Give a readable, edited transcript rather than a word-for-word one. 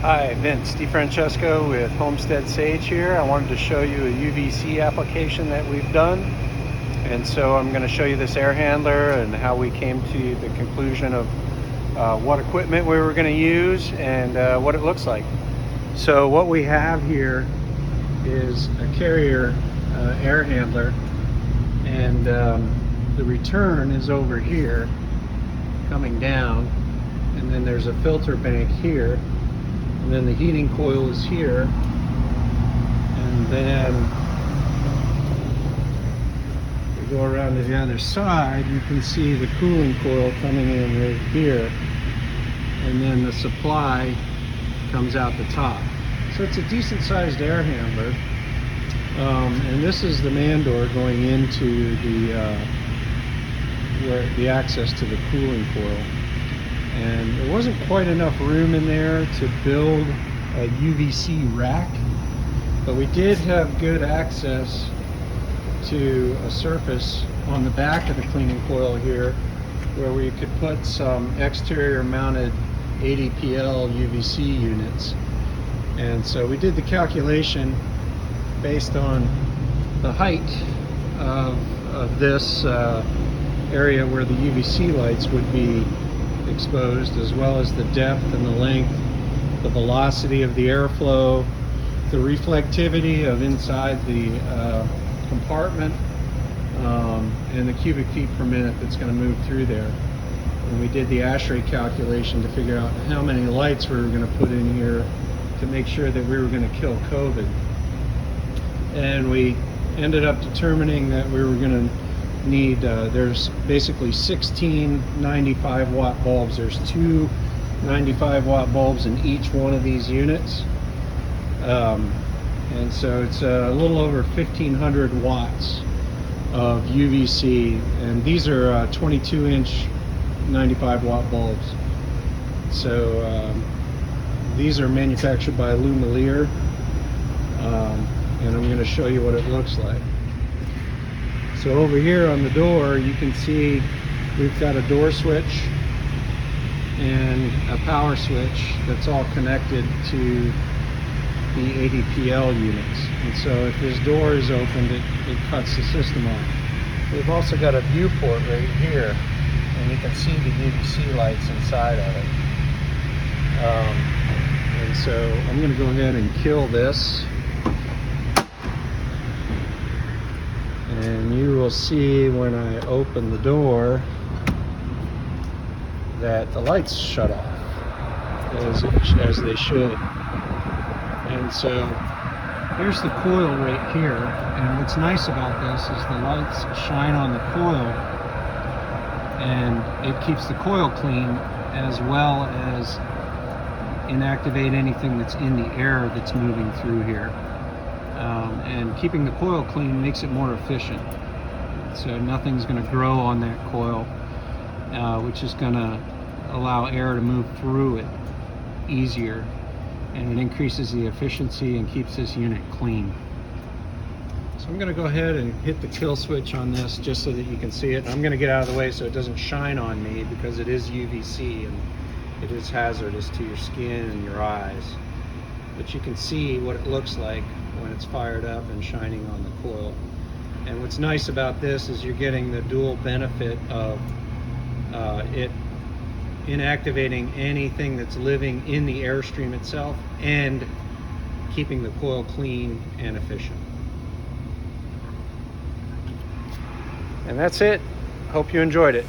Hi, Vince DiFrancesco with Homestead Sage here. I wanted to show you a UVC application that we've done. And so I'm going to show you this air handler and how we came to the conclusion of what equipment we were going to use and what it looks like. So what we have here is a carrier air handler, and the return is over here coming down, and then there's a filter bank here. And then the heating coil is here, and then we go around to the other side, you can see the cooling coil coming in right here, and then the supply comes out the top. So it's a decent sized air handler, and this is the man door going into the access to the cooling coil. And there wasn't quite enough room in there to build a UVC rack, but we did have good access to a surface on the back of the cleaning coil here where we could put some exterior mounted ADPL UVC units. And so we did the calculation based on the height of this area where the UVC lights would be exposed, as well as the depth and the length, the velocity of the airflow, the reflectivity of inside the compartment, and the cubic feet per minute that's going to move through there. And we did the Ashrae calculation to figure out how many lights we were going to put in here to make sure that we were going to kill COVID. And we ended up determining that we were going to need, there's basically 16 95 watt bulbs. There's two 95 watt bulbs in each one of these units, and so it's a little over 1500 watts of UVC, and these are 22 inch 95 watt bulbs. So these are manufactured by Lumilier, and I'm going to show you what it looks like. So over here on the door, you can see we've got a door switch and a power switch that's all connected to the ADPL units. And so if this door is opened, it cuts the system off. We've also got a viewport right here, and you can see the UVC lights inside of it. And so I'm going to go ahead and kill this. And you will see when I open the door that the lights shut off, as they should. And so here's the coil right here, and what's nice about this is the lights shine on the coil, and it keeps the coil clean, as well as inactivate anything that's in the air that's moving through here. And keeping the coil clean makes it more efficient. So nothing's going to grow on that coil, which is going to allow air to move through it easier, and it increases the efficiency and keeps this unit clean. So I'm going to go ahead and hit the kill switch on this just so that you can see it. I'm going to get out of the way so it doesn't shine on me, because it is UVC and it is hazardous to your skin and your eyes. But you can see what it looks like when it's fired up and shining on the coil. And what's nice about this is you're getting the dual benefit of it inactivating anything that's living in the airstream itself and keeping the coil clean and efficient. And that's it. Hope you enjoyed it.